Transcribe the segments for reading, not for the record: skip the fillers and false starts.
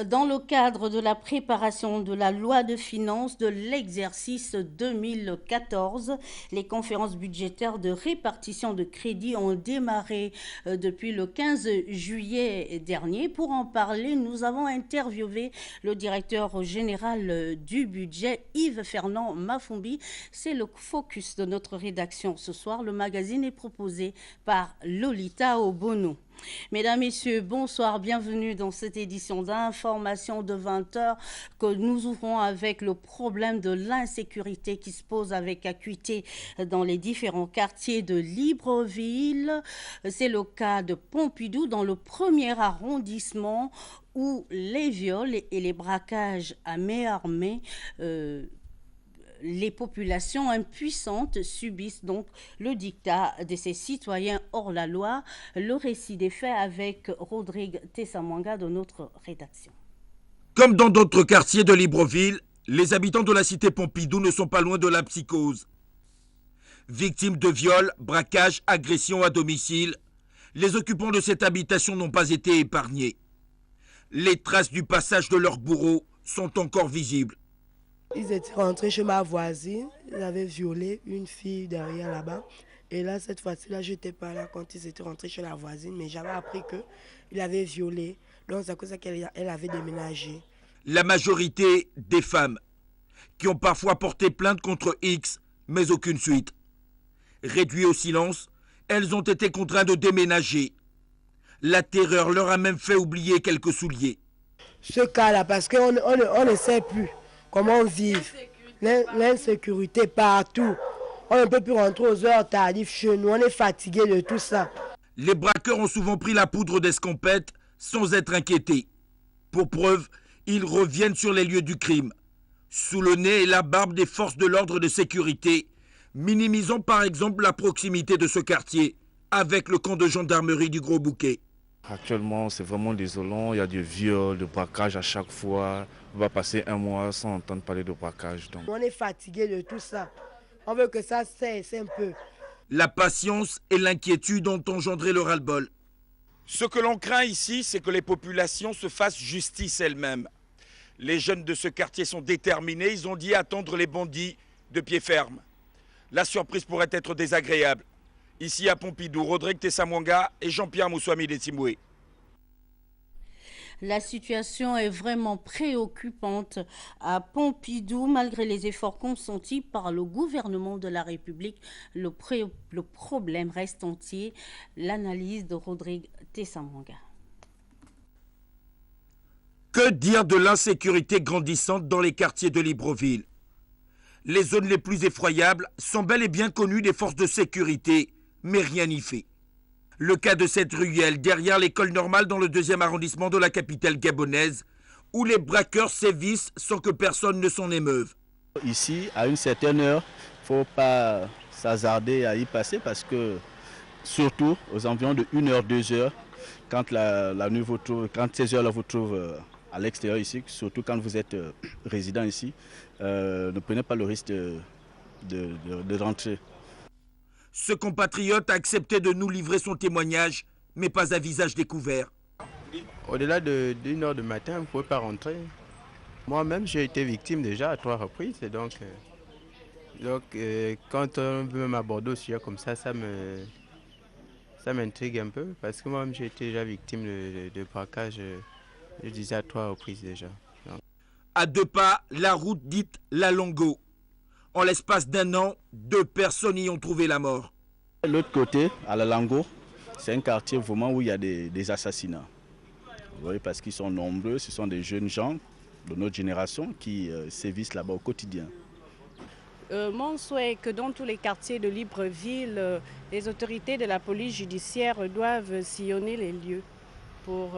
Dans le cadre de la préparation de la loi de finances de l'exercice 2014, les conférences budgétaires de répartition de crédits ont démarré depuis le 15 juillet dernier. Pour en parler, nous avons interviewé le directeur général du budget, Yves Fernand Mafumbi. C'est le focus de notre rédaction ce soir. Le magazine est proposé par Lolita Obono. Mesdames, Messieurs, bonsoir, bienvenue dans cette édition d'information de 20 heures que nous ouvrons avec le problème de l'insécurité qui se pose avec acuité dans les différents quartiers de Libreville. C'est le cas de Pompidou dans le premier arrondissement où les viols et les braquages à main armée les populations impuissantes subissent donc le dictat de ces citoyens hors la loi. Le récit des faits avec Rodrigue Tessamwanga de notre rédaction. Comme dans d'autres quartiers de Libreville, les habitants de la cité Pompidou ne sont pas loin de la psychose. Victimes de viols, braquages, agressions à domicile, les occupants de cette habitation n'ont pas été épargnés. Les traces du passage de leurs bourreaux sont encore visibles. Ils étaient rentrés chez ma voisine, ils avaient violé une fille derrière là-bas. Et là, cette fois-ci-là, je n'étais pas là quand ils étaient rentrés chez la voisine, mais j'avais appris qu'il avait violé. Donc c'est à cause qu'elle avait déménagé. La majorité des femmes qui ont parfois porté plainte contre X, mais aucune suite. Réduites au silence, elles ont été contraintes de déménager. La terreur leur a même fait oublier quelques souliers. Ce cas-là, parce qu'on ne sait plus comment vivre. L'insécurité partout. On ne peut plus rentrer aux heures tardives chez nous. On est fatigué de tout ça. Les braqueurs ont souvent pris la poudre d'escampette sans être inquiétés. Pour preuve, ils reviennent sur les lieux du crime, sous le nez et la barbe des forces de l'ordre de sécurité, minimisant par exemple la proximité de ce quartier avec le camp de gendarmerie du Gros Bouquet. Actuellement, c'est vraiment désolant. Il y a du viol, de braquage à chaque fois. On va passer un mois sans entendre parler de braquage. Donc. On est fatigué de tout ça. On veut que ça cesse un peu. La patience et l'inquiétude ont engendré le ras-le-bol. Ce que l'on craint ici, c'est que les populations se fassent justice elles-mêmes. Les jeunes de ce quartier sont déterminés. Ils ont dit attendre les bandits de pied ferme. La surprise pourrait être désagréable. Ici à Pompidou, Rodrigue Tessamwanga et Jean-Pierre Moussoami Detimboué. La situation est vraiment préoccupante à Pompidou, malgré les efforts consentis par le gouvernement de la République. Le problème reste entier. L'analyse de Rodrigue Tessamwanga. Que dire de l'insécurité grandissante dans les quartiers de Libreville? Les zones les plus effroyables sont bel et bien connues des forces de sécurité, mais rien n'y fait. Le cas de cette ruelle derrière l'école normale dans le 2e arrondissement de la capitale gabonaise, où les braqueurs sévissent sans que personne ne s'en émeuve. Ici, à une certaine heure, il ne faut pas s'hasarder à y passer parce que, surtout aux environs de 1h, 2h, quand, quand ces heures-là vous trouvent à l'extérieur ici, surtout quand vous êtes résident ici, ne prenez pas le risque de rentrer. Ce compatriote a accepté de nous livrer son témoignage, mais pas à visage découvert. Au-delà d'une heure du matin, vous ne pouvez pas rentrer. Moi-même, j'ai été victime déjà à 3 reprises. Et donc, quand on veut m'aborder au sujet comme ça m'intrigue un peu. Parce que moi-même, j'ai été déjà victime de braquage, je disais à 3 reprises déjà. Donc. À 2 pas, la route dite La Longo. En l'espace d'1 an, 2 personnes y ont trouvé la mort. De l'autre côté, à La Lango, c'est un quartier vraiment où il y a des assassinats. Vous voyez, parce qu'ils sont nombreux, ce sont des jeunes gens de notre génération qui sévissent là-bas au quotidien. Mon souhait est que dans tous les quartiers de Libreville, les autorités de la police judiciaire doivent sillonner les lieux pour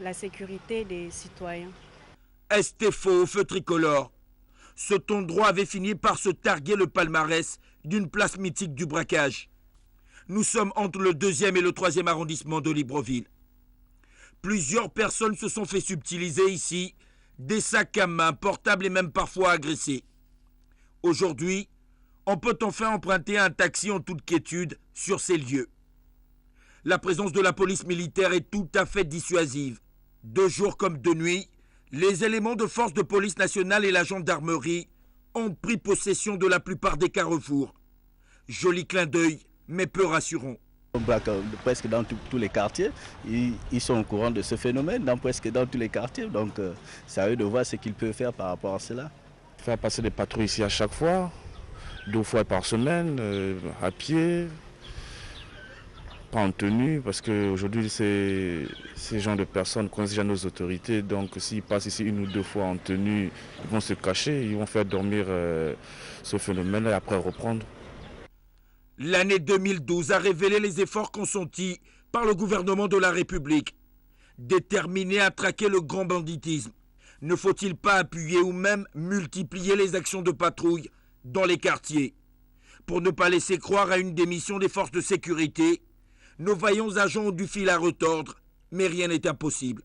la sécurité des citoyens. Estefo au feu tricolore. Ce ton droit avait fini par se targuer le palmarès d'une place mythique du braquage. Nous sommes entre le 2e et le 3e arrondissement de Libreville. Plusieurs personnes se sont fait subtiliser ici, des sacs à main, portables et même parfois agressés. Aujourd'hui, on peut enfin emprunter un taxi en toute quiétude sur ces lieux. La présence de la police militaire est tout à fait dissuasive. De jour comme de nuit, Les éléments de force de police nationale et la gendarmerie ont pris possession de la plupart des carrefours. Joli clin d'œil, mais peu rassurant. Presque dans tous les quartiers, ils sont au courant de ce phénomène, presque dans tous les quartiers. Donc c'est à eux de voir ce qu'ils peuvent faire par rapport à cela. Faire passer des patrouilles ici à chaque fois, 2 fois par semaine, à pied, pas en tenue, parce qu'aujourd'hui ces gens de personnes connaissent déjà nos autorités. Donc s'ils passent ici 1 ou 2 fois en tenue, ils vont se cacher, ils vont faire dormir ce phénomène et après reprendre. L'année 2012 a révélé les efforts consentis par le gouvernement de la République, déterminé à traquer le grand banditisme. Ne faut-il pas appuyer ou même multiplier les actions de patrouille dans les quartiers? Pour ne pas laisser croire à une démission des forces de sécurité, nos vaillants agents ont du fil à retordre, mais rien n'est impossible.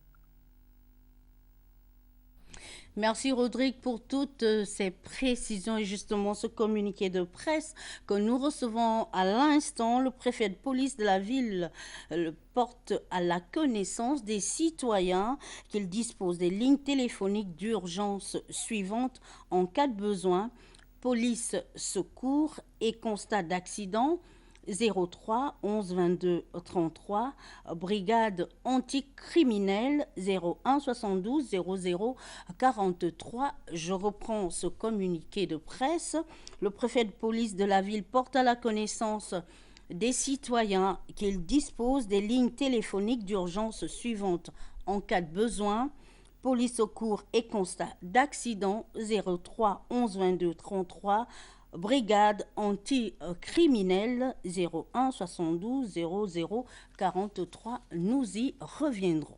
Merci Rodrigue pour toutes ces précisions et justement ce communiqué de presse que nous recevons à l'instant. Le préfet de police de la ville porte à la connaissance des citoyens qu'il dispose des lignes téléphoniques d'urgence suivantes en cas de besoin. Police, secours et constat d'accident 03 11 22 33, brigade anticriminelle 01 72 00 43. Je reprends ce communiqué de presse. Le préfet de police de la ville porte à la connaissance des citoyens qu'il dispose des lignes téléphoniques d'urgence suivantes en cas de besoin. Police, secours et constat d'accident 03 11 22 33, brigade anticriminelle 01 72 00 43. Nous y reviendrons.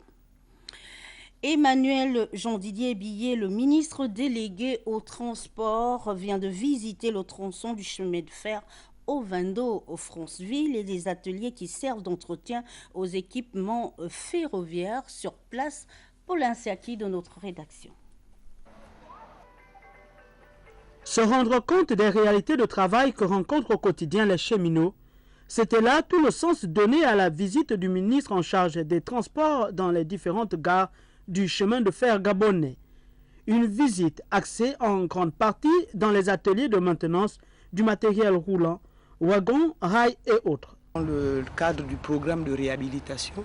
Emmanuel Jean-Didier Billet, le ministre délégué au transport, vient de visiter le tronçon du chemin de fer Ovendo au Franceville et des ateliers qui servent d'entretien aux équipements ferroviaires sur place. Paul Insiaki de notre rédaction. Se rendre compte des réalités de travail que rencontrent au quotidien les cheminots, c'était là tout le sens donné à la visite du ministre en charge des transports dans les différentes gares du chemin de fer gabonais. Une visite axée en grande partie dans les ateliers de maintenance du matériel roulant, wagons, rails et autres. Dans le cadre du programme de réhabilitation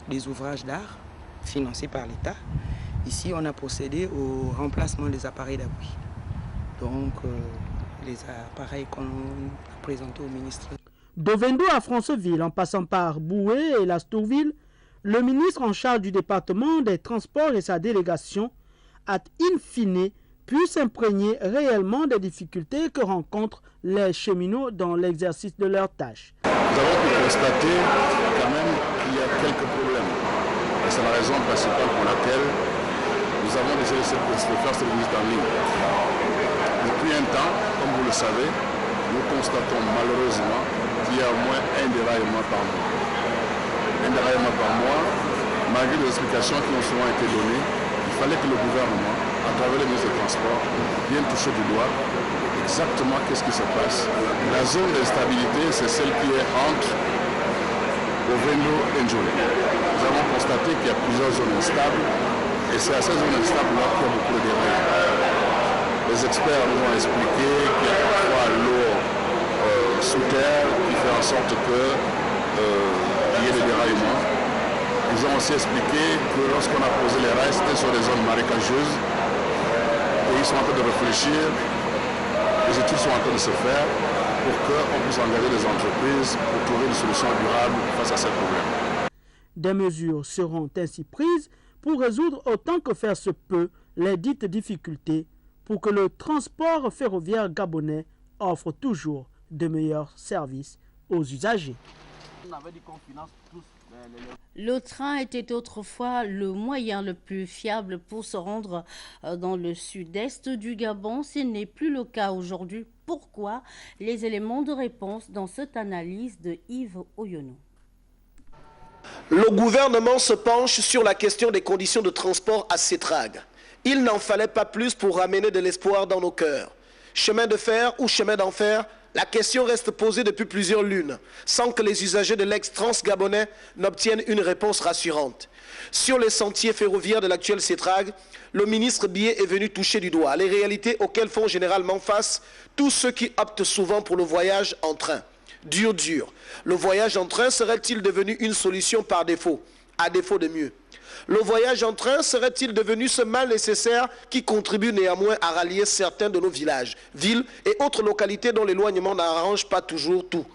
des ouvrages d'art financé par l'État, ici on a procédé au remplacement des appareils d'appui. Donc les appareils qu'on a présentés au ministre. D'Ovendo à Franceville, en passant par Boué et Lastourville, le ministre en charge du département des transports et sa délégation a in fine pu s'imprégner réellement des difficultés que rencontrent les cheminots dans l'exercice de leurs tâches. Nous avons pu constater quand même qu'il y a quelques problèmes. Et c'est la raison principale pour laquelle nous avons décidé de faire cette visite en ligne. Depuis un temps, comme vous le savez, nous constatons malheureusement qu'il y a au moins un déraillement par mois. Un déraillement par mois, malgré les explications qui ont souvent été données, il fallait que le gouvernement, à travers les ministres des Transports, vienne toucher du doigt exactement qu'est-ce qui se passe. La zone d'instabilité, c'est celle qui est entre Ovendo et Njolé. Nous avons constaté qu'il y a plusieurs zones instables et c'est à ces zones instables-là qu'il y a beaucoup de déraillements. Les experts nous ont expliqué qu'il y a parfois l'eau sous terre qui fait en sorte qu'il y ait des déraillements. Ils ont aussi expliqué que lorsqu'on a posé les rails, c'était sur des zones marécageuses et ils sont en train de réfléchir, les études sont en train de se faire pour qu'on puisse engager les entreprises pour trouver des solutions durables face à ces problèmes. Des mesures seront ainsi prises pour résoudre autant que faire se peut les dites difficultés pour que le transport ferroviaire gabonais offre toujours de meilleurs services aux usagers. Le train était autrefois le moyen le plus fiable pour se rendre dans le sud-est du Gabon. Ce n'est plus le cas aujourd'hui. Pourquoi? Les éléments de réponse dans cette analyse de Yves Oyono. Le gouvernement se penche sur la question des conditions de transport à Sétrague. Il n'en fallait pas plus pour ramener de l'espoir dans nos cœurs. Chemin de fer ou chemin d'enfer, La question reste posée depuis plusieurs lunes, sans que les usagers de l'ex-Trans-Gabonais n'obtiennent une réponse rassurante. Sur les sentiers ferroviaires de l'actuel CETRAG, le ministre Bié est venu toucher du doigt les réalités auxquelles font généralement face tous ceux qui optent souvent pour le voyage en train. Dur. Le voyage en train serait-il devenu une solution par défaut, à défaut de mieux? Le voyage en train serait-il devenu ce mal nécessaire qui contribue néanmoins à rallier certains de nos villages, villes et autres localités dont l'éloignement n'arrange pas toujours tout?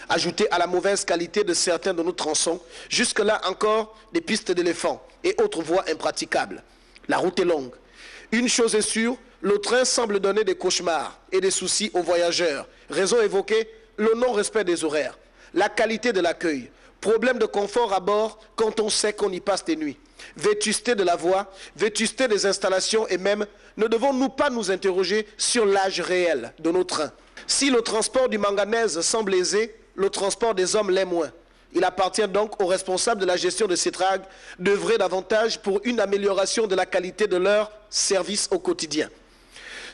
Ajouté à la mauvaise qualité de certains de nos tronçons, jusque-là encore des pistes d'éléphants et autres voies impraticables. La route est longue. Une chose est sûre, le train semble donner des cauchemars et des soucis aux voyageurs. Raison évoquée, le non-respect des horaires, la qualité de l'accueil, problème de confort à bord quand on sait qu'on y passe des nuits, vétusté de la voie, vétusté des installations et même, ne devons-nous pas nous interroger sur l'âge réel de nos trains? Si le transport du manganèse semble aisé, le transport des hommes l'est moins. Il appartient donc aux responsables de la gestion de CETRAG d'œuvrer davantage pour une amélioration de la qualité de leur service au quotidien.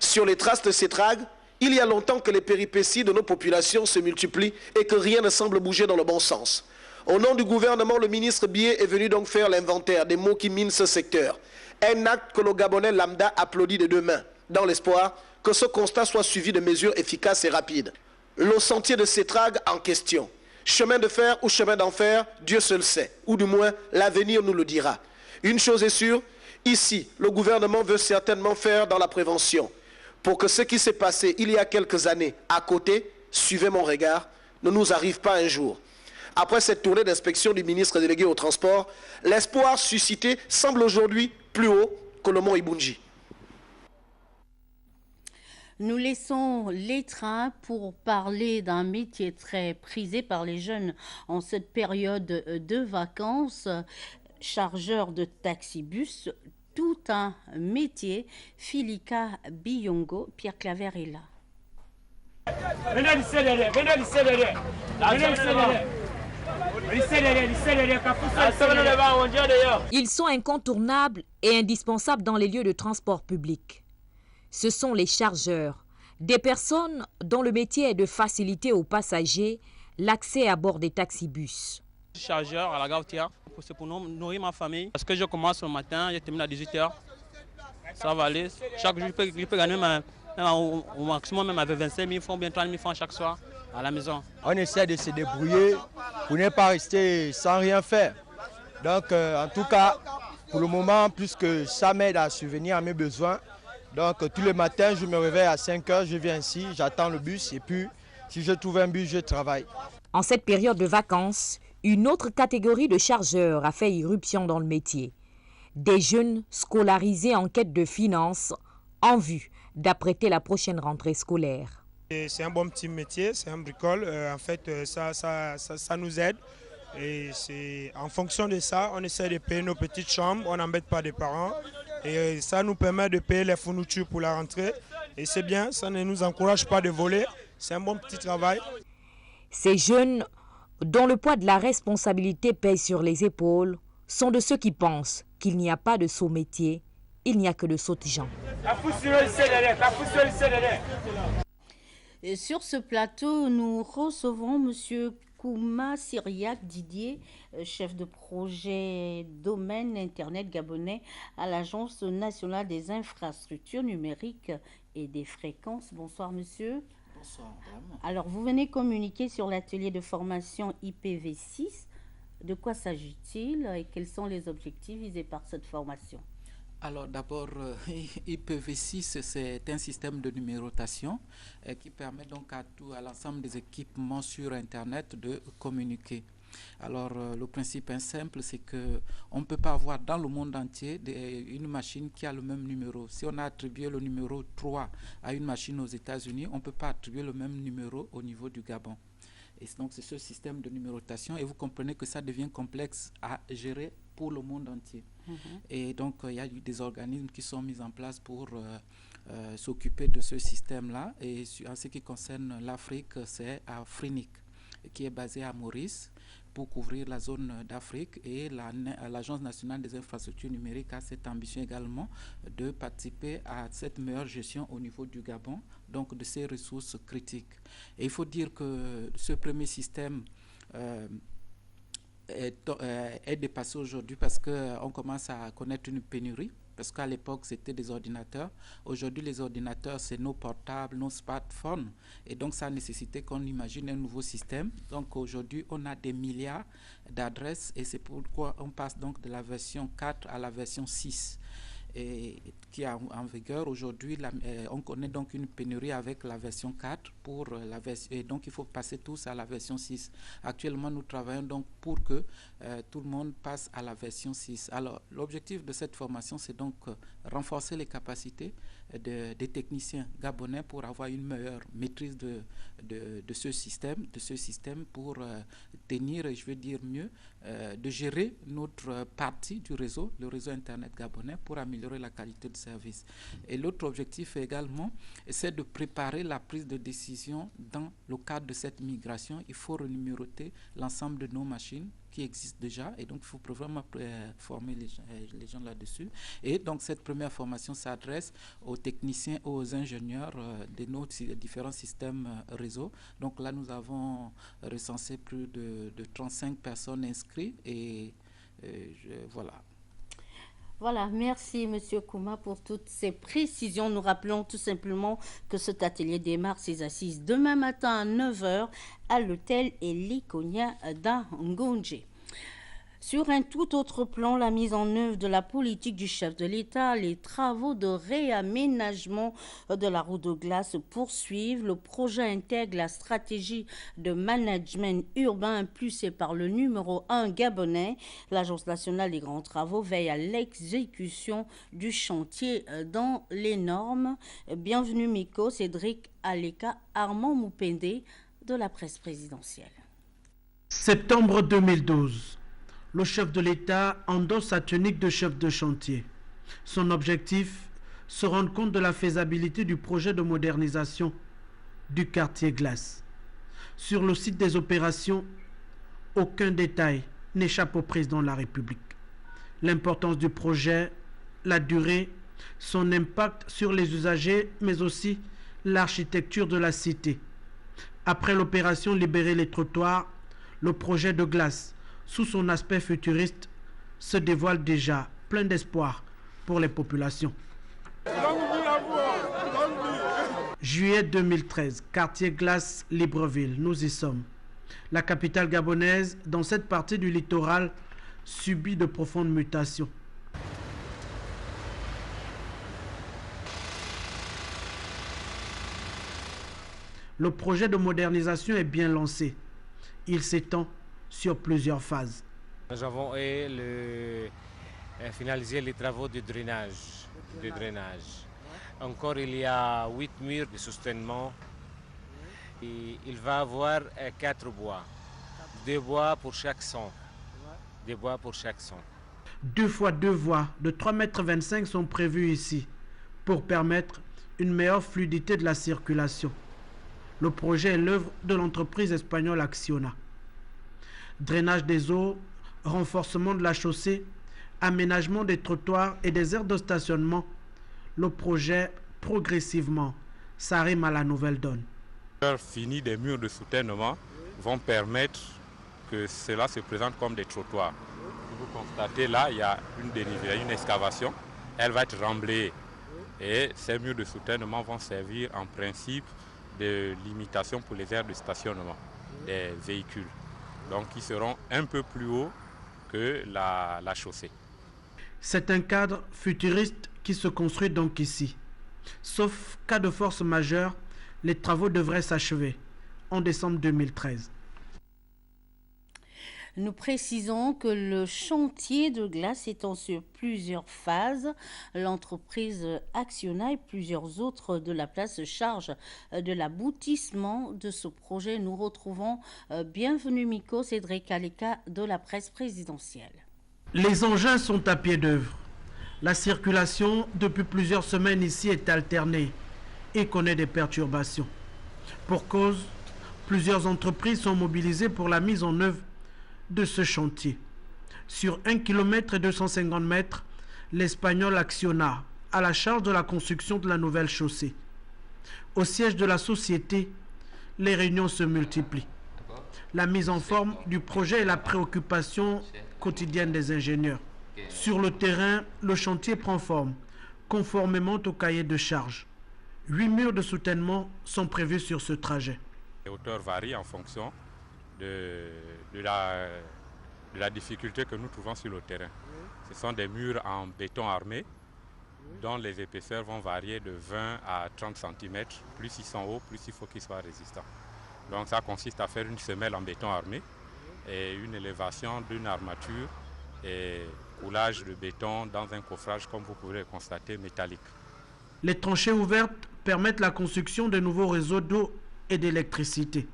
Sur les traces de CETRAG, il y a longtemps que les péripéties de nos populations se multiplient et que rien ne semble bouger dans le bon sens. Au nom du gouvernement, le ministre Bié est venu donc faire l'inventaire des maux qui minent ce secteur. Un acte que le Gabonais lambda applaudit de deux mains, dans l'espoir que ce constat soit suivi de mesures efficaces et rapides. Le sentier de CETRAG en question. Chemin de fer ou chemin d'enfer, Dieu seul sait, ou du moins l'avenir nous le dira. Une chose est sûre, ici, le gouvernement veut certainement faire dans la prévention, pour que ce qui s'est passé il y a quelques années à côté, suivez mon regard, ne nous arrive pas un jour. Après cette tournée d'inspection du ministre délégué au transport, l'espoir suscité semble aujourd'hui plus haut que le mont Ibunji. Nous laissons les trains pour parler d'un métier très prisé par les jeunes en cette période de vacances. Chargeur de taxibus, tout un métier. Filika Biyongo, Pierre Claver est là. Ils sont incontournables et indispensables dans les lieux de transport public. Ce sont les chargeurs, des personnes dont le métier est de faciliter aux passagers l'accès à bord des taxibus. Je suis chargeur à la gare routière, c'est pour nourrir ma famille. Parce que je commence le matin, je termine à 18h. Ça va aller. Chaque jour, je peux gagner même au maximum même avec 25 000 francs, bien 30 000 francs chaque soir à la maison. On essaie de se débrouiller pour ne pas rester sans rien faire. Donc, en tout cas, pour le moment, puisque ça m'aide à subvenir à mes besoins, donc tous les matins, je me réveille à 5 h, je viens ici, j'attends le bus et puis si je trouve un bus, je travaille. En cette période de vacances, une autre catégorie de chargeurs a fait irruption dans le métier. Des jeunes scolarisés en quête de finances en vue d'apprêter la prochaine rentrée scolaire. C'est un bon petit métier, c'est un bricole. En fait, ça nous aide. Et en fonction de ça, on essaie de payer nos petites chambres, on n'embête pas les parents. Et ça nous permet de payer les fournitures pour la rentrée. Et c'est bien, ça ne nous encourage pas de voler. C'est un bon petit travail. Ces jeunes, dont le poids de la responsabilité pèse sur les épaules, sont de ceux qui pensent qu'il n'y a pas de sot métier, il n'y a que de sottes gens. Et sur ce plateau, nous recevons M. Kouma Syriac Didier, chef de projet domaine Internet gabonais à l'Agence nationale des infrastructures numériques et des fréquences. Bonsoir monsieur. Bonsoir madame. Alors vous venez communiquer sur l'atelier de formation IPv6. De quoi s'agit-il et quels sont les objectifs visés par cette formation? Alors d'abord, IPv6, c'est un système de numérotation qui permet donc à l'ensemble des équipements sur Internet de communiquer. Alors le principe est simple, c'est qu'on ne peut pas avoir dans le monde entier une machine qui a le même numéro. Si on a attribué le numéro 3 à une machine aux États-Unis, on ne peut pas attribuer le même numéro au niveau du Gabon. Et donc c'est ce système de numérotation et vous comprenez que ça devient complexe à gérer pour le monde entier. Et donc il y a eu des organismes qui sont mis en place pour s'occuper de ce système-là. Et en ce qui concerne l'Afrique, c'est Afrinic qui est basé à Maurice. pour couvrir la zone d'Afrique, et l'Agence nationale des infrastructures numériques a cette ambition également de participer à cette meilleure gestion au niveau du Gabon, donc de ces ressources critiques. Et il faut dire que ce premier système est dépassé aujourd'hui parce qu'on commence à connaître une pénurie. Parce qu'à l'époque, c'était des ordinateurs. Aujourd'hui, les ordinateurs, c'est nos portables, nos smartphones. Et donc, ça a nécessité qu'on imagine un nouveau système. Donc, aujourd'hui, on a des milliards d'adresses et c'est pourquoi on passe donc de la version 4 à la version 6. Et qui est en vigueur aujourd'hui. On connaît donc une pénurie avec la version 4 pour la version, et donc il faut passer tous à la version 6. Actuellement, nous travaillons donc pour que tout le monde passe à la version 6. Alors, l'objectif de cette formation, c'est donc renforcer les capacités des techniciens gabonais pour avoir une meilleure maîtrise de ce système pour tenir, et je veux dire mieux, de gérer notre partie du réseau, le réseau Internet gabonais, pour améliorer la qualité de service. Et l'autre objectif également, c'est de préparer la prise de décision dans le cadre de cette migration. Il faut renuméroter l'ensemble de nos machines qui existent déjà, et donc il faut vraiment former les gens là-dessus. Et donc cette première formation s'adresse aux techniciens, aux ingénieurs de nos différents systèmes réseau. Donc là, nous avons recensé plus de 35 personnes inscrites et voilà. Voilà, merci Monsieur Kouma pour toutes ces précisions. Nous rappelons tout simplement que cet atelier démarre ses assises demain matin à 9h à l'hôtel Elikonia d'Angonje. Sur un tout autre plan, la mise en œuvre de la politique du chef de l'État, les travaux de réaménagement de la route de glace se poursuivent. Le projet intègre la stratégie de management urbain impulsée par le numéro 1 gabonais. L'Agence nationale des grands travaux veille à l'exécution du chantier dans les normes. Bienvenue Miko, Cédric Aleka, Armand Moupende de la presse présidentielle. Septembre 2012. Le chef de l'État endosse sa tunique de chef de chantier. Son objectif, se rendre compte de la faisabilité du projet de modernisation du quartier Glace. Sur le site des opérations, aucun détail n'échappe au président de la République. L'importance du projet, la durée, son impact sur les usagers, mais aussi l'architecture de la cité. Après l'opération Libérer les trottoirs, le projet de Glace, sous son aspect futuriste, se dévoile déjà plein d'espoir pour les populations. Juillet 2013, quartier Glace, Libreville, nous y sommes. La capitale gabonaise, dans cette partie du littoral, subit de profondes mutations. Le projet de modernisation est bien lancé. Il s'étend sur plusieurs phases. Nous avons finalisé les travaux de drainage. Encore, il y a 8 murs de soutènement. Et il va y avoir 4 bois. 2 bois pour chaque son. 2 bois pour chaque son. 2 fois 2 voies de 3,25 m sont prévues ici pour permettre une meilleure fluidité de la circulation. Le projet est l'œuvre de l'entreprise espagnole Acciona. Drainage des eaux, renforcement de la chaussée, aménagement des trottoirs et des aires de stationnement, le projet progressivement s'arrime à la nouvelle donne. Fini des murs de soutènement vont permettre que cela se présente comme des trottoirs. Vous constatez là, il y a une dénivellée, une excavation, elle va être remblayée. Et ces murs de soutènement vont servir en principe de limitation pour les aires de stationnement des véhicules. Donc ils seront un peu plus hauts que la chaussée. C'est un cadre futuriste qui se construit donc ici. Sauf cas de force majeure, les travaux devraient s'achever en décembre 2013. Nous précisons que le chantier de Glace étant sur plusieurs phases, l'entreprise Acciona et plusieurs autres de la place se chargent de l'aboutissement de ce projet. Nous retrouvons Bienvenue Miko, Cédric Aleka de la presse présidentielle. Les engins sont à pied d'œuvre. La circulation depuis plusieurs semaines ici est alternée et connaît des perturbations. Pour cause, plusieurs entreprises sont mobilisées pour la mise en œuvre de ce chantier. Sur 1 km et 250 mètres, l'Espagnol Acciona a la charge de la construction de la nouvelle chaussée. Au siège de la société, les réunions se multiplient. La mise en forme du projet est la préoccupation quotidienne des ingénieurs. Sur le terrain, le chantier prend forme, conformément au cahier de charge. 8 murs de soutènement sont prévus sur ce trajet. Les hauteurs varient en fonction de la difficulté que nous trouvons sur le terrain. Ce sont des murs en béton armé dont les épaisseurs vont varier de 20 à 30 cm. Plus ils sont hauts, plus il faut qu'ils soient résistants. Donc ça consiste à faire une semelle en béton armé et une élévation d'une armature et coulage de béton dans un coffrage, comme vous pouvez le constater, métallique. Les tranchées ouvertes permettent la construction de nouveaux réseaux d'eau et d'électricité,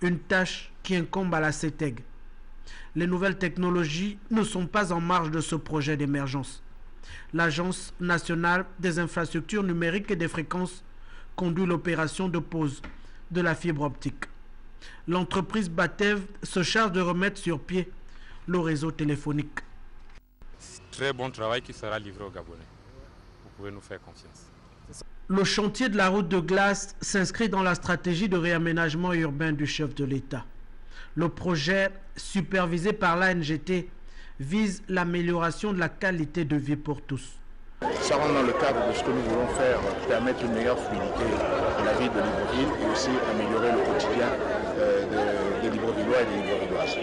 une tâche qui incombe à la CETEG. Les nouvelles technologies ne sont pas en marge de ce projet d'émergence. L'Agence nationale des infrastructures numériques et des fréquences conduit l'opération de pose de la fibre optique. L'entreprise Batev se charge de remettre sur pied le réseau téléphonique. Très bon travail qui sera livré aux Gabonais. Vous pouvez nous faire confiance. Le chantier de la route de glace s'inscrit dans la stratégie de réaménagement urbain du chef de l'État. Le projet, supervisé par l'ANGT, vise l'amélioration de la qualité de vie pour tous. Ça rentre dans le cadre de ce que nous voulons faire, permettre une meilleure fluidité de la ville de Libreville et aussi améliorer le quotidien des Librevillois et des Librevilloises.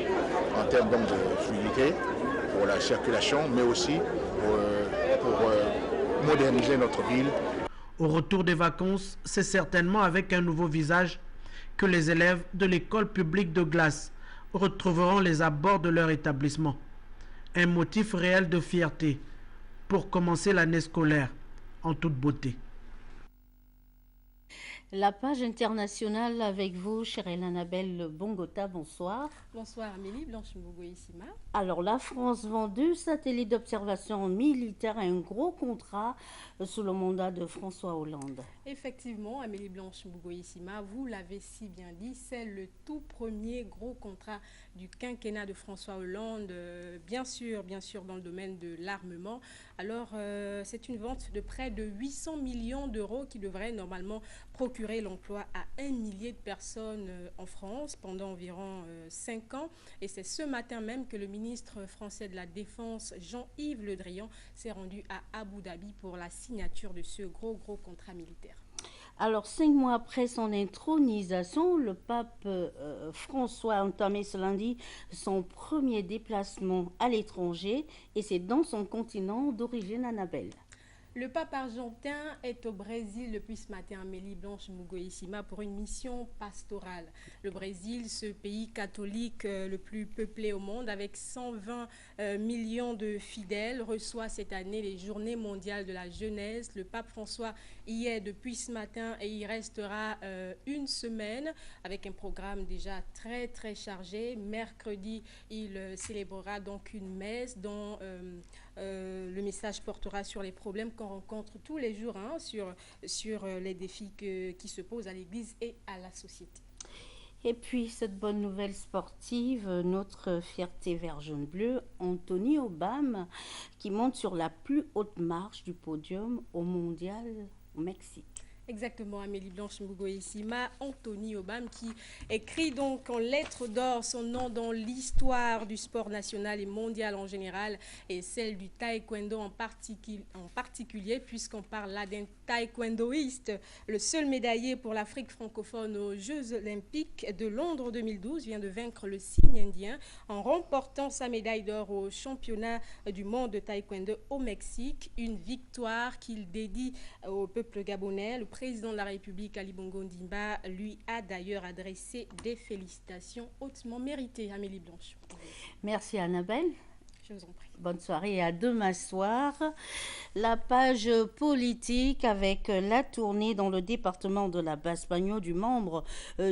En termes donc de fluidité pour la circulation, mais aussi pour moderniser notre ville. Au retour des vacances, c'est certainement avec un nouveau visage que les élèves de l'école publique de Glace retrouveront les abords de leur établissement. Un motif réel de fierté pour commencer l'année scolaire en toute beauté. La page internationale avec vous, chère Annabelle Bongota, bonsoir. Bonsoir Amélie, Blanche Mbogo-Issima. Alors la France vend 2 satellites d'observation militaire et un gros contrat sous le mandat de François Hollande. Effectivement, Amélie Blanche Mbogo-Issima, vous l'avez si bien dit, c'est le tout premier gros contrat du quinquennat de François Hollande, bien sûr dans le domaine de l'armement. Alors c'est une vente de près de 800 millions d'euros qui devrait normalement procurer l'emploi à 1 millier de personnes en France pendant environ 5 ans. Et c'est ce matin même que le ministre français de la Défense, Jean-Yves Le Drian, s'est rendu à Abu Dhabi pour la signature de ce gros contrat militaire. Alors, 5 mois après son intronisation, le pape François a entamé ce lundi son premier déplacement à l'étranger et c'est dans son continent d'origine, Annabelle. Le pape argentin est au Brésil depuis ce matin, Amélie Blanche Mbogo-Issima, pour une mission pastorale. Le Brésil, ce pays catholique le plus peuplé au monde, avec 120 millions de fidèles, reçoit cette année les Journées mondiales de la jeunesse. Le pape François y est depuis ce matin et y restera une semaine avec un programme déjà très chargé. Mercredi, il célébrera donc une messe dont le message portera sur les problèmes qu'on rencontre tous les jours, sur les défis qui se posent à l'Église et à la société. Et puis, cette bonne nouvelle sportive, notre fierté vert jaune bleu, Anthony Obama, qui monte sur la plus haute marche du podium au mondial au Mexique. Exactement, Amélie Blanche Mbogo-Issima, Anthony Obama qui écrit donc en lettres d'or son nom dans l'histoire du sport national et mondial en général et celle du taekwondo en particulier puisqu'on parle là d'un taekwondoïste. Le seul médaillé pour l'Afrique francophone aux Jeux Olympiques de Londres 2012 vient de vaincre le signe indien en remportant sa médaille d'or au championnat du monde de taekwondo au Mexique. Une victoire qu'il dédie au peuple gabonais. Le président de la République, Ali Bongo Ondimba, lui a d'ailleurs adressé des félicitations hautement méritées. Amélie Blanche. Merci Annabelle. Je vous en prie. Bonne soirée et à demain soir. La page politique avec la tournée dans le département de la Basse-Bagno du membre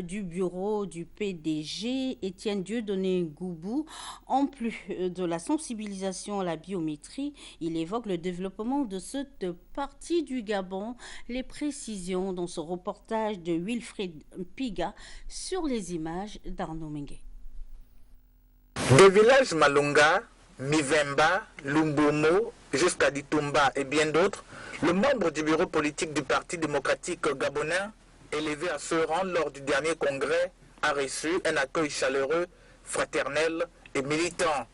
du bureau du PDG, Étienne Dieudonné Goubou. En plus de la sensibilisation à la biométrie, il évoque le développement de cette partie du Gabon. Les précisions dans ce reportage de Wilfried Piga sur les images d'Arnaud Menguet. Des villages Malunga, Mivemba, Lumbomo, jusqu'à Ditumba et bien d'autres, le membre du bureau politique du Parti démocratique gabonais, élevé à ce rang lors du dernier congrès, a reçu un accueil chaleureux, fraternel et militant.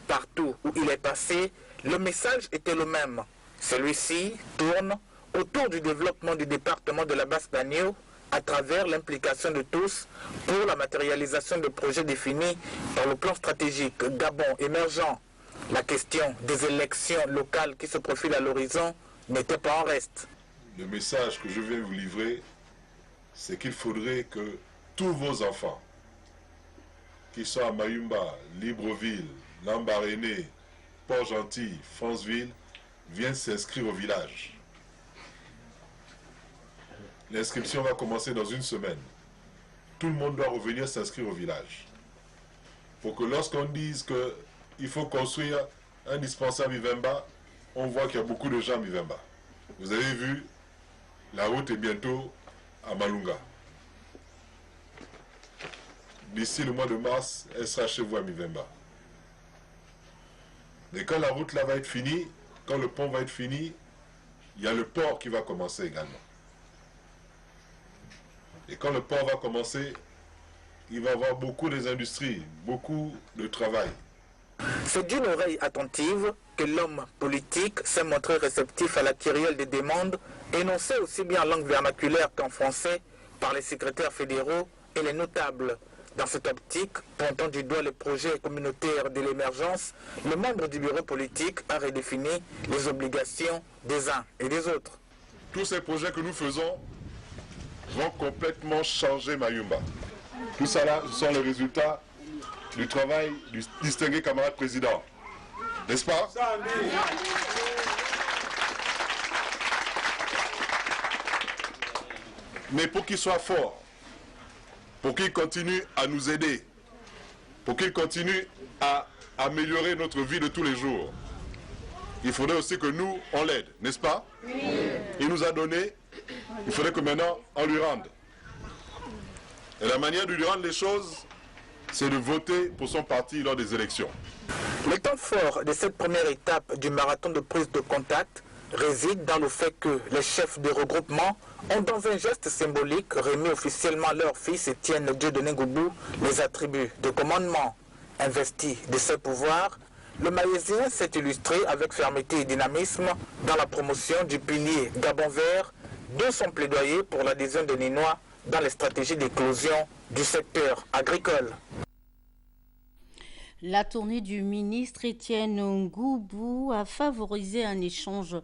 Partout où il est passé, le message était le même. Celui-ci tourne autour du développement du département de la Basse-Banio à travers l'implication de tous pour la matérialisation de projets définis par le plan stratégique Gabon émergent. La question des élections locales qui se profilent à l'horizon n'était pas en reste. Le message que je viens vous livrer, c'est qu'il faudrait que tous vos enfants, qui sont à Mayumba, Libreville, Lambaréné, Port-Gentil, Franceville, viennent s'inscrire au village. L'inscription va commencer dans une semaine. Tout le monde doit revenir s'inscrire au village. Pour que lorsqu'on dise qu'il faut construire un dispensaire Mivemba, on voit qu'il y a beaucoup de gens à Mivemba. Vous avez vu, la route est bientôt à Malunga. D'ici le mois de mars, elle sera chez vous à Mivemba. Mais quand la route là va être finie, quand le pont va être fini, il y a le port qui va commencer également. Et quand le port va commencer, il va y avoir beaucoup des industries, beaucoup de travail. C'est d'une oreille attentive que l'homme politique s'est montré réceptif à la kyrielle des demandes, énoncées aussi bien en langue vernaculaire qu'en français par les secrétaires fédéraux et les notables. Dans cette optique, pointant du doigt les projets communautaires de l'émergence, le membre du bureau politique a redéfini les obligations des uns et des autres. Tous ces projets que nous faisons vont complètement changer Mayumba. Tout ça là, ce sont les résultats du travail du distingué camarade président. N'est-ce pas? Mais pour qu'il soit fort, pour qu'il continue à nous aider, pour qu'il continue à améliorer notre vie de tous les jours, il faudrait aussi que nous, on l'aide, n'est-ce pas? Oui. Il nous a donné, il faudrait que maintenant, on lui rende. Et la manière de lui rendre les choses, c'est de voter pour son parti lors des élections. Le temps fort de cette première étape du marathon de prise de contact réside dans le fait que les chefs de regroupement ont, dans un geste symbolique, remis officiellement à leur fils Étienne Dieudonné Ngoubou les attributs de commandement. Investi de ses pouvoirs, le Maïsien s'est illustré avec fermeté et dynamisme dans la promotion du pilier Gabon vert, de son plaidoyer pour l'adhésion des Ninois dans les stratégies d'éclosion du secteur agricole. La tournée du ministre Étienne Ngoubou a favorisé un échange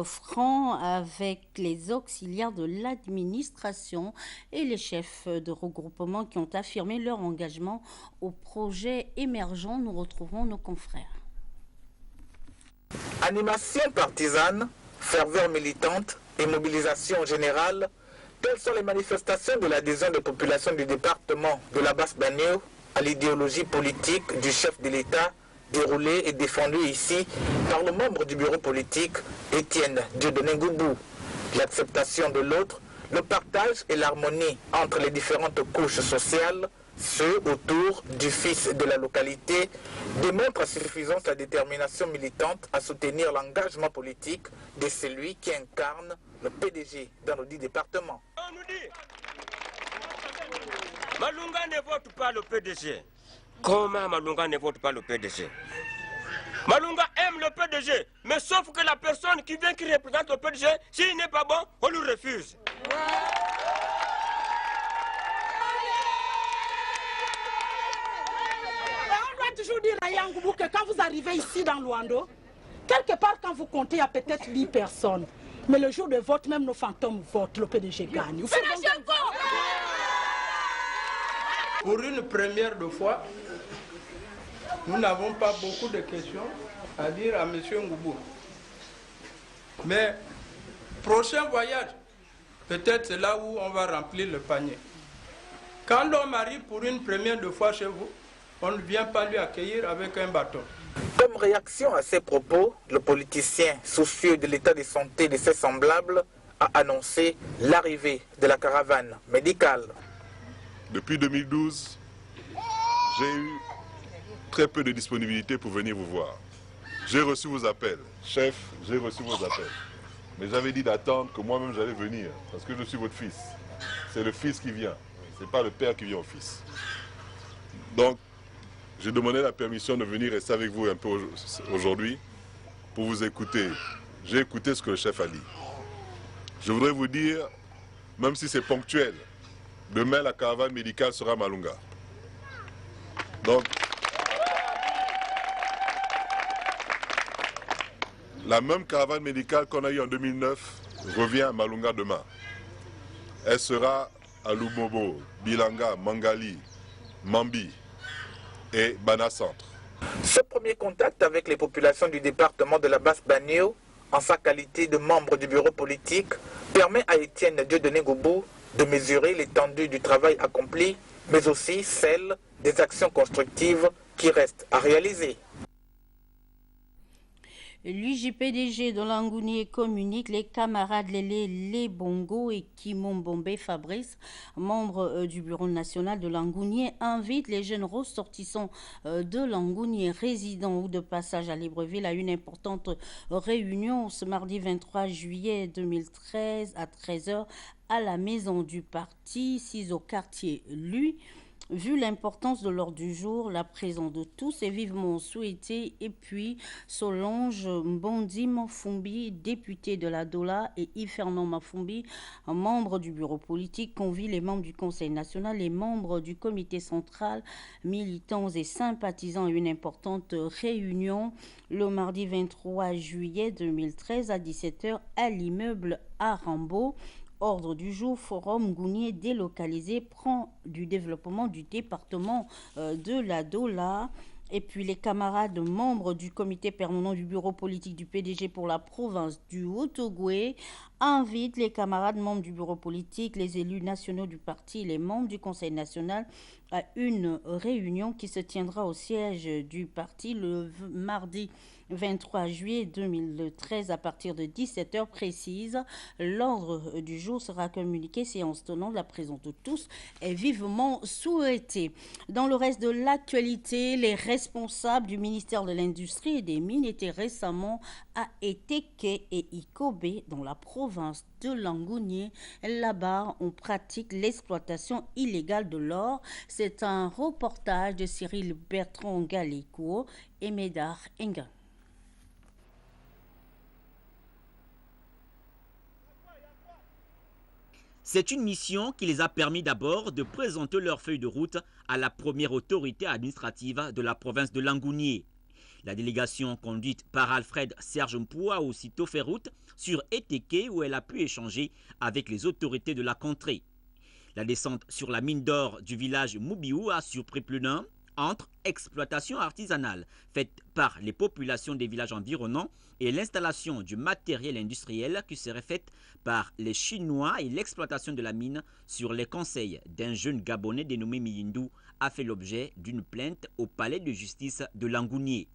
franc avec les auxiliaires de l'administration et les chefs de regroupement qui ont affirmé leur engagement au projet émergent. Nous retrouvons nos confrères. Animation partisane, ferveur militante et mobilisation générale, telles sont les manifestations de l'adhésion des populations du département de la Basse-Banio à l'idéologie politique du chef de l'État, déroulée et défendue ici par le membre du bureau politique, Étienne Dieudonné Ngoubou. L'acceptation de l'autre, le partage et l'harmonie entre les différentes couches sociales, ceux autour du fils de la localité, démontrent à suffisance sa détermination militante à soutenir l'engagement politique de celui qui incarne le PDG dans le dit département. On nous dit, Malunga ne vote pas le PDG. Comment Malunga ne vote pas le PDG? Malunga aime le PDG, mais sauf que la personne qui vient qui représente le PDG, s'il n'est pas bon, on lui refuse. On doit toujours dire à Yangoubou que quand vous arrivez ici dans Luando, quelque part quand vous comptez, il y a peut-être 10 personnes. Mais le jour de vote, même nos fantômes votent, le PDG gagne. Pour une première de fois, nous n'avons pas beaucoup de questions à dire à M. Ngoubou. Mais prochain voyage, peut-être c'est là où on va remplir le panier. Quand l'homme arrive pour une première de fois chez vous, on ne vient pas lui accueillir avec un bâton. Comme réaction à ces propos, le politicien, soucieux de l'état de santé de ses semblables, a annoncé l'arrivée de la caravane médicale. Depuis 2012, j'ai eu très peu de disponibilité pour venir vous voir. J'ai reçu vos appels. Chef, j'ai reçu vos appels. Mais j'avais dit d'attendre que moi-même j'allais venir, parce que je suis votre fils. C'est le fils qui vient, ce n'est pas le père qui vient au fils. Donc, j'ai demandé la permission de venir rester avec vous un peu aujourd'hui pour vous écouter. J'ai écouté ce que le chef a dit. Je voudrais vous dire, même si c'est ponctuel, demain la caravane médicale sera à Malunga. Donc, la même caravane médicale qu'on a eue en 2009 revient à Malunga demain. Elle sera à Lumobo, Bilanga, Mangali, Mambi et Bana Centre. Ce premier contact avec les populations du département de la Basse-Banio, en sa qualité de membre du bureau politique, permet à Étienne Dieudonné Goubou de mesurer l'étendue du travail accompli, mais aussi celle des actions constructives qui restent à réaliser. L'UJPDG de Langounier communique les camarades Lélé Bongo et Kimon Bombé Fabrice, membres du bureau national de Langounier, invitent les jeunes ressortissants de Langounier résidents ou de passage à Libreville à une importante réunion ce mardi 23 juillet 2013 à 13h à la maison du parti, 6 au quartier Lui. Vu l'importance de l'ordre du jour, la présence de tous est vivement souhaitée. Et puis, Solange Mbondi Mafumbi, député de la Dola, et Yves-Fernand Mafumbi, membre du bureau politique, convient les membres du Conseil national, les membres du comité central, militants et sympathisants à une importante réunion le mardi 23 juillet 2013 à 17h à l'immeuble Arambo. Ordre du jour, Forum Gounier délocalisé prend du développement du département de la Dola. Et puis les camarades membres du comité permanent du bureau politique du PDG pour la province du Haut-Ogooué invitent les camarades membres du bureau politique, les élus nationaux du parti et les membres du Conseil national à une réunion qui se tiendra au siège du parti le mardi 23 juillet 2013 à partir de 17h précise. L'ordre du jour sera communiqué, séance tenante, la présence de tous est vivement souhaitée. Dans le reste de l'actualité, les responsables du ministère de l'Industrie et des Mines étaient récemment à Eteke et Ikobe dans la province de Langounier. Là-bas, on pratique l'exploitation illégale de l'or. C'est un reportage de Cyril Bertrand Galiko et Médard Enga. C'est une mission qui les a permis d'abord de présenter leur feuille de route à la première autorité administrative de la province de Langounier. La délégation conduite par Alfred Serge Mpoua a aussitôt fait route sur Eteke où elle a pu échanger avec les autorités de la contrée. La descente sur la mine d'or du village Moubiou a surpris plus d'un entre exploitation artisanale faite par les populations des villages environnants et l'installation du matériel industriel qui serait faite par les Chinois et l'exploitation de la mine sur les conseils d'un jeune Gabonais dénommé Miyindou a fait l'objet d'une plainte au palais de justice de Langounier.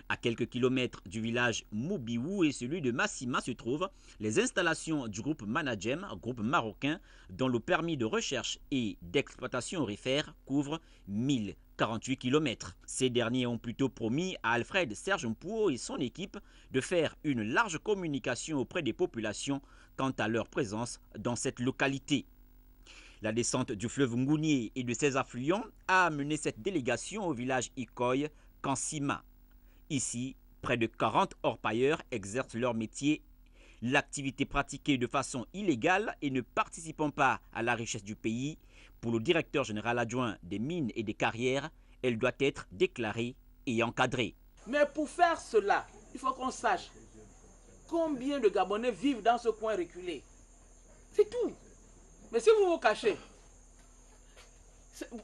À quelques kilomètres du village Moubiou et celui de Massima se trouvent les installations du groupe Managem, groupe marocain, dont le permis de recherche et d'exploitation aurifère couvre 1048 km. Ces derniers ont plutôt promis à Alfred Serge Mpoua et son équipe de faire une large communication auprès des populations quant à leur présence dans cette localité. La descente du fleuve Ngounier et de ses affluents a amené cette délégation au village Ikoy, Kansima. Ici, près de 40 orpailleurs exercent leur métier. L'activité pratiquée de façon illégale et ne participant pas à la richesse du pays, pour le directeur général adjoint des mines et des carrières, elle doit être déclarée et encadrée. Mais pour faire cela, il faut qu'on sache combien de Gabonais vivent dans ce coin reculé. C'est tout. Mais si vous vous cachez,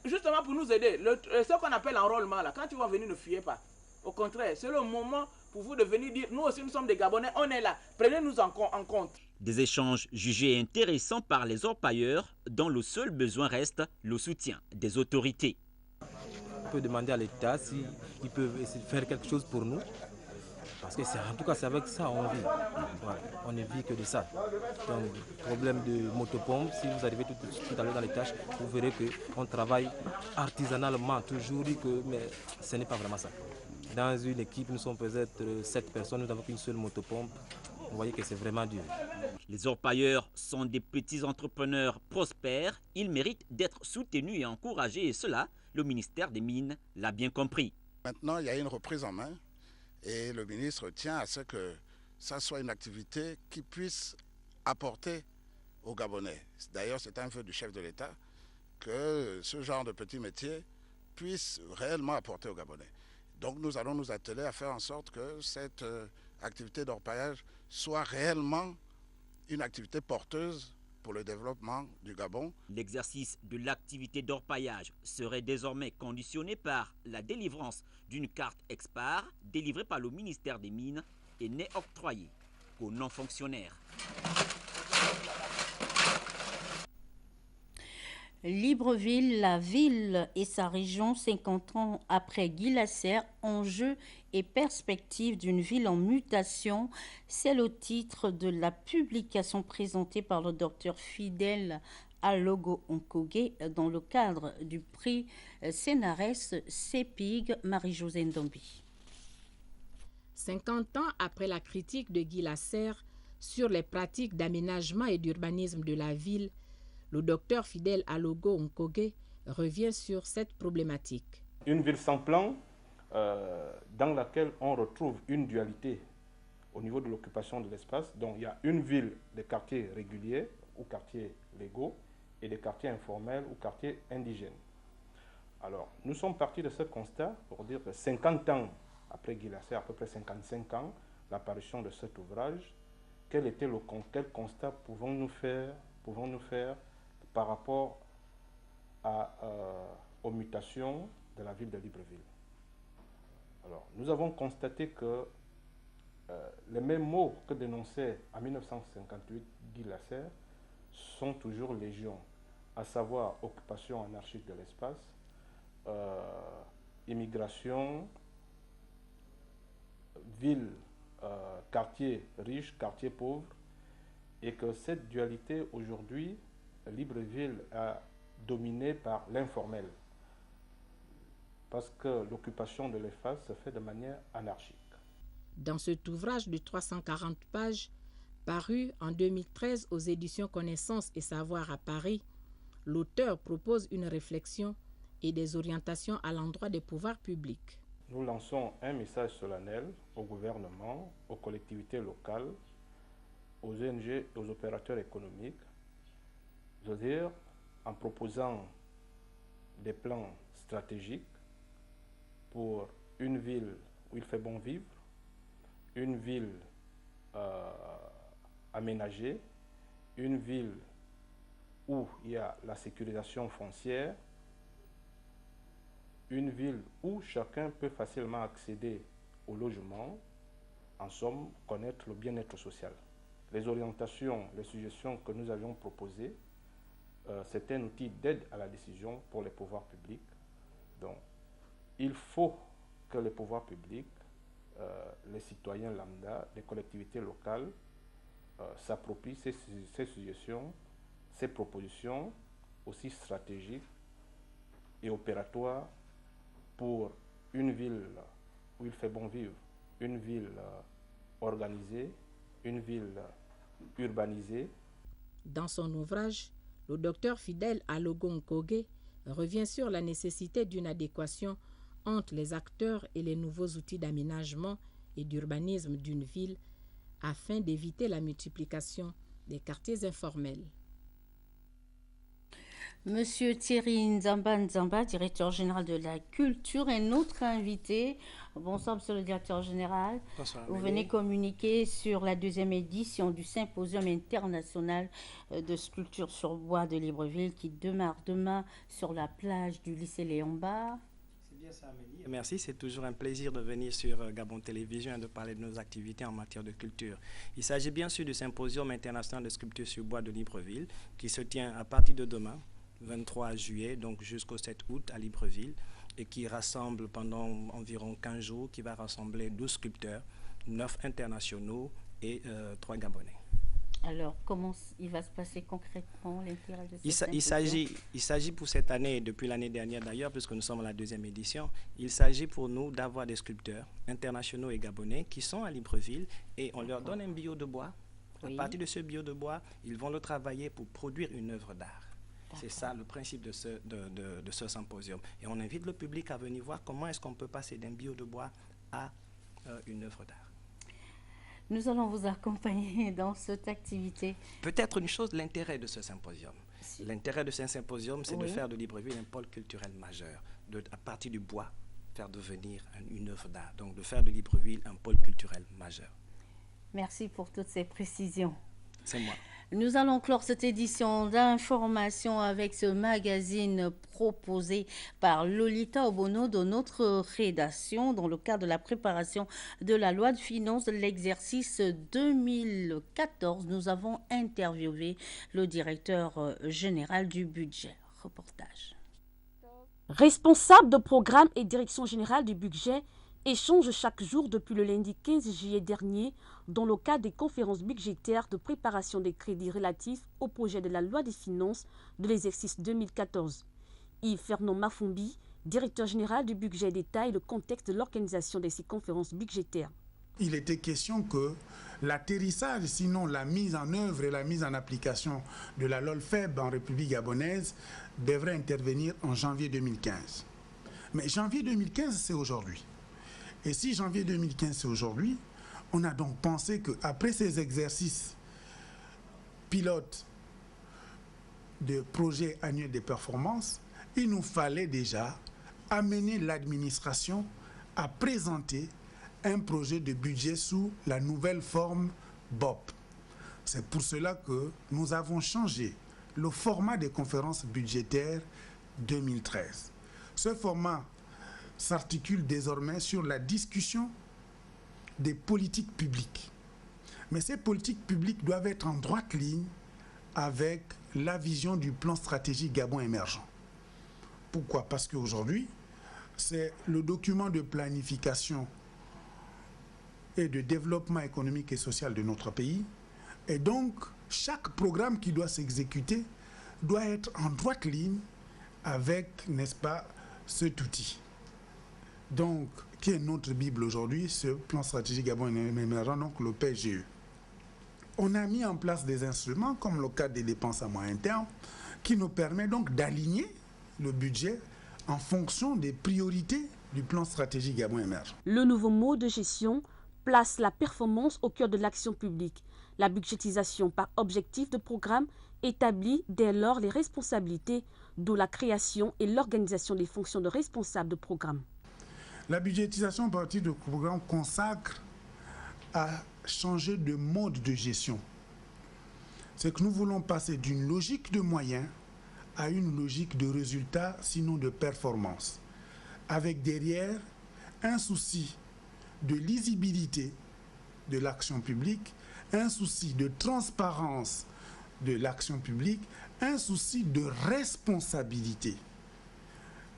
justement pour nous aider, ce qu'on appelle enrôlement, là, quand ils vont venir, ne fuyez pas. Au contraire, c'est le moment pour vous de venir dire, nous aussi nous sommes des Gabonais, on est là, prenez-nous en compte. Des échanges jugés intéressants par les orpailleurs, dont le seul besoin reste le soutien des autorités. On peut demander à l'État s'ils peuvent essayer de faire quelque chose pour nous. Parce que en tout cas, c'est avec ça on vit. Voilà, on ne vit que de ça. Donc, problème de motopompe, si vous arrivez tout à l'heure dans les tâches, vous verrez qu'on travaille artisanalement, toujours dit que, mais ce n'est pas vraiment ça. Dans une équipe, nous sommes peut-être 7 personnes, nous n'avons qu'une seule motopompe. Vous voyez que c'est vraiment dur. Les orpailleurs sont des petits entrepreneurs prospères. Ils méritent d'être soutenus et encouragés. Et cela, le ministère des Mines l'a bien compris. Maintenant, il y a une reprise en main et le ministre tient à ce que ça soit une activité qui puisse apporter aux Gabonais. D'ailleurs, c'est un vœu du chef de l'État que ce genre de petits métiers puisse réellement apporter aux Gabonais. Donc nous allons nous atteler à faire en sorte que cette activité d'orpaillage soit réellement une activité porteuse pour le développement du Gabon. L'exercice de l'activité d'orpaillage serait désormais conditionné par la délivrance d'une carte Expar délivrée par le ministère des Mines et n'est octroyée qu'aux non-fonctionnaires. Libreville, la ville et sa région 50 ans après Guy Lasserre, enjeux et perspectives d'une ville en mutation, c'est le titre de la publication présentée par le docteur Fidèle Alogo Nkogé dans le cadre du prix Sénarès CEPIG Marie-Josée Ndombi. 50 ans après la critique de Guy Lasserre sur les pratiques d'aménagement et d'urbanisme de la ville, le docteur Fidèle Alogo Nkogé revient sur cette problématique. Une ville sans plan dans laquelle on retrouve une dualité au niveau de l'occupation de l'espace. Donc il y a une ville des quartiers réguliers ou quartiers légaux et des quartiers informels ou quartiers indigènes. Alors nous sommes partis de ce constat pour dire que 50 ans après Guy Lasserre, à peu près 55 ans, l'apparition de cet ouvrage, quel constat pouvons-nous faire par rapport aux mutations de la ville de Libreville. Alors, nous avons constaté que les mêmes mots que dénonçait en 1958 Guy Lasserre sont toujours légion, à savoir occupation anarchique de l'espace, immigration, ville, quartier riche, quartier pauvre, et que cette dualité aujourd'hui, Libreville a dominé par l'informel, parce que l'occupation de l'espace se fait de manière anarchique. Dans cet ouvrage de 340 pages, paru en 2013 aux éditions Connaissance et Savoir à Paris, l'auteur propose une réflexion et des orientations à l'endroit des pouvoirs publics. Nous lançons un message solennel au gouvernement, aux collectivités locales, aux ONG et aux opérateurs économiques, je veux dire, en proposant des plans stratégiques pour une ville où il fait bon vivre, une ville aménagée, une ville où il y a la sécurisation foncière, une ville où chacun peut facilement accéder au logement, en somme, connaître le bien-être social. Les orientations, les suggestions que nous avions proposées, c'est un outil d'aide à la décision pour les pouvoirs publics. Donc, il faut que les pouvoirs publics, les citoyens lambda, les collectivités locales s'approprient ces suggestions, ces propositions aussi stratégiques et opératoires pour une ville où il fait bon vivre, une ville organisée, une ville urbanisée. Dans son ouvrage, le docteur Fidèle Alogo Nkogé revient sur la nécessité d'une adéquation entre les acteurs et les nouveaux outils d'aménagement et d'urbanisme d'une ville afin d'éviter la multiplication des quartiers informels. Monsieur Thierry Nzamba, directeur général de la culture, est notre invité. Bonsoir, monsieur le directeur général. Bonsoir. Vous venez communiquer sur la 2e édition du Symposium international de sculpture sur bois de Libreville qui démarre demain sur la plage du lycée Léon Bar. C'est bien ça, Amélie. Merci, c'est toujours un plaisir de venir sur Gabon Télévision et de parler de nos activités en matière de culture. Il s'agit bien sûr du Symposium international de sculpture sur bois de Libreville qui se tient à partir de demain, 23 juillet, donc jusqu'au 7 août à Libreville, et qui rassemble pendant environ 15 jours, qui va rassembler 12 sculpteurs 9 internationaux et 3 Gabonais. Alors, comment il va se passer concrètement l'intérêt de cette il s'agit pour cette année, depuis l'année dernière d'ailleurs, puisque nous sommes à la 2e édition, il s'agit pour nous d'avoir des sculpteurs internationaux et gabonais qui sont à Libreville et on leur donne un bio de bois. À partir de ce bio de bois, ils vont le travailler pour produire une œuvre d'art. C'est ça le principe de ce symposium. Et on invite le public à venir voir comment est-ce qu'on peut passer d'un bio de bois à une œuvre d'art. Nous allons vous accompagner dans cette activité. Peut-être une chose, l'intérêt de ce symposium. L'intérêt de ce symposium, c'est de faire de Libreville un pôle culturel majeur. À partir du bois, faire devenir une œuvre d'art. Donc de faire de Libreville un pôle culturel majeur. Merci pour toutes ces précisions. C'est moi. Nous allons clore cette édition d'information avec ce magazine proposé par Lolita Obono de notre rédaction dans le cadre de la préparation de la loi de finances de l'exercice 2014. Nous avons interviewé le directeur général du budget. Reportage. Responsable de programme et direction générale du budget échange chaque jour depuis le lundi 15 juillet dernier dans le cadre des conférences budgétaires de préparation des crédits relatifs au projet de la loi des finances de l'exercice 2014. Yves Fernand Mafumbi, directeur général du budget, détaille le contexte de l'organisation de ces conférences budgétaires. Il était question que l'atterrissage, sinon la mise en œuvre et la mise en application de la LOLFEB en République gabonaise devrait intervenir en janvier 2015. Mais janvier 2015, c'est aujourd'hui. Et si janvier 2015, c'est aujourd'hui, on a donc pensé qu'après ces exercices pilotes de projet annuel de performance, il nous fallait déjà amener l'administration à présenter un projet de budget sous la nouvelle forme BOP. C'est pour cela que nous avons changé le format des conférences budgétaires 2013. Ce format s'articule désormais sur la discussion des politiques publiques. Mais ces politiques publiques doivent être en droite ligne avec la vision du plan stratégique Gabon émergent. Pourquoi? Parce qu'aujourd'hui, c'est le document de planification et de développement économique et social de notre pays. Et donc, chaque programme qui doit s'exécuter doit être en droite ligne avec, n'est-ce pas, cet outil. Donc, qui est notre Bible aujourd'hui, ce plan stratégique Gabon émergent, donc le PGE. On a mis en place des instruments, comme le cadre des dépenses à moyen terme, qui nous permet donc d'aligner le budget en fonction des priorités du plan stratégique Gabon émergent. Le nouveau mode de gestion place la performance au cœur de l'action publique. La budgétisation par objectif de programme établit dès lors les responsabilités, d'où la création et l'organisation des fonctions de responsable de programme. La budgétisation à partir du programme consacre à changer de mode de gestion. C'est que nous voulons passer d'une logique de moyens à une logique de résultats, sinon de performance, avec derrière un souci de lisibilité de l'action publique, un souci de transparence de l'action publique, un souci de responsabilité.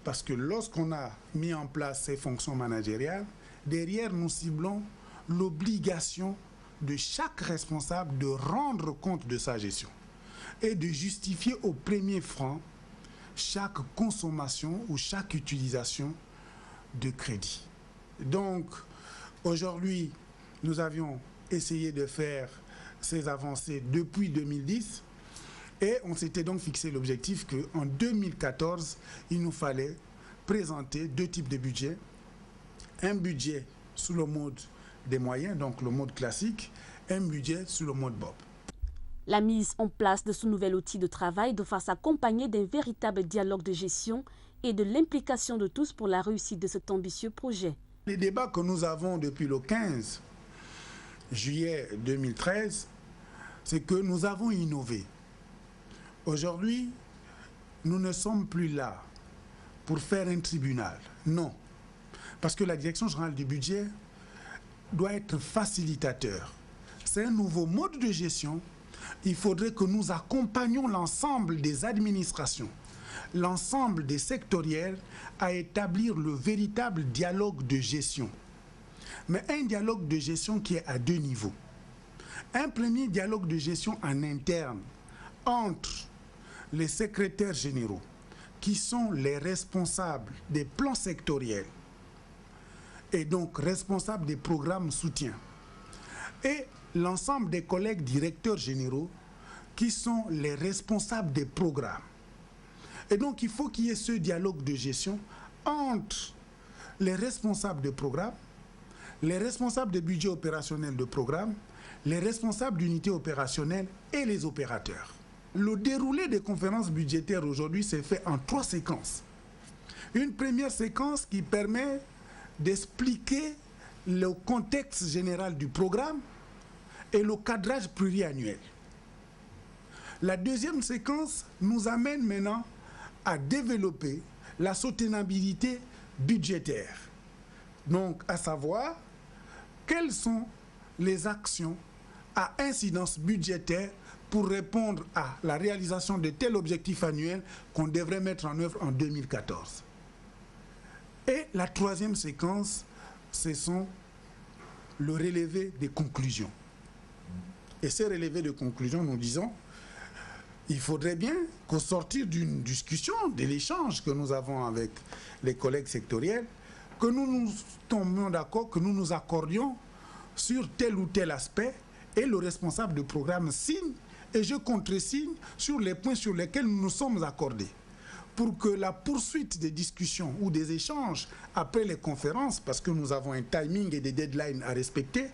Parce que lorsqu'on a mis en place ces fonctions managériales, derrière nous ciblons l'obligation de chaque responsable de rendre compte de sa gestion et de justifier au premier franc chaque consommation ou chaque utilisation de crédit. Donc, aujourd'hui, nous avions essayé de faire ces avancées depuis 2010 et on s'était donc fixé l'objectif qu'en 2014, il nous fallait présenter deux types de budgets. Un budget sous le mode des moyens, donc le mode classique, un budget sous le mode BOP. La mise en place de ce nouvel outil de travail devra s'accompagner d'un véritable dialogue de gestion et de l'implication de tous pour la réussite de cet ambitieux projet. Les débats que nous avons depuis le 15 juillet 2013, c'est que nous avons innové. Aujourd'hui, nous ne sommes plus là pour faire un tribunal. Non. Parce que la direction générale du budget doit être facilitateur. C'est un nouveau mode de gestion. Il faudrait que nous accompagnions l'ensemble des administrations, l'ensemble des sectoriels à établir le véritable dialogue de gestion. mais un dialogue de gestion qui est à 2 niveaux. Un premier dialogue de gestion en interne entre les secrétaires généraux, qui sont les responsables des plans sectoriels et donc responsables des programmes soutien, et l'ensemble des collègues directeurs généraux qui sont les responsables des programmes. Et donc il faut qu'il y ait ce dialogue de gestion entre les responsables de programmes, les responsables de budget opérationnel de programme, les responsables d'unités opérationnelles et les opérateurs. Le déroulé des conférences budgétaires aujourd'hui s'est fait en 3 séquences. Une première séquence qui permet d'expliquer le contexte général du programme et le cadrage pluriannuel. La deuxième séquence nous amène maintenant à développer la soutenabilité budgétaire. Donc, à savoir, quelles sont les actions à incidence budgétaire pour répondre à la réalisation de tel objectif annuel qu'on devrait mettre en œuvre en 2014. Et la troisième séquence, ce sont le relevé des conclusions. Et ces relevés de conclusions, nous disons, il faudrait bien qu'au sortir d'une discussion, de l'échange que nous avons avec les collègues sectoriels, que nous nous tombions d'accord, que nous nous accordions sur tel ou tel aspect, et le responsable du programme signe, et je contresigne sur les points sur lesquels nous nous sommes accordés, pour que la poursuite des discussions ou des échanges après les conférences, parce que nous avons un timing et des deadlines à respecter,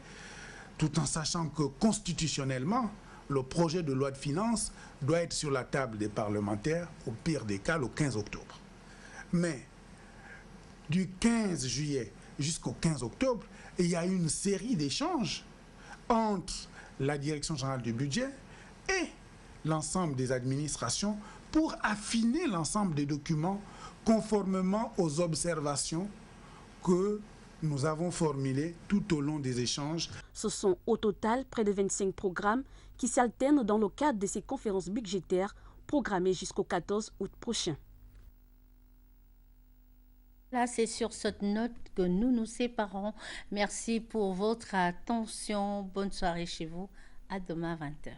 tout en sachant que constitutionnellement, le projet de loi de finances doit être sur la table des parlementaires, au pire des cas, le 15 octobre. Mais du 15 juillet jusqu'au 15 octobre, il y a une série d'échanges entre la Direction générale du budget et l'ensemble des administrations pour affiner l'ensemble des documents conformément aux observations que nous avons formulées tout au long des échanges. Ce sont au total près de 25 programmes qui s'alternent dans le cadre de ces conférences budgétaires programmées jusqu'au 14 août prochain. Là, c'est sur cette note que nous nous séparons. Merci pour votre attention. Bonne soirée chez vous. À demain à 20h.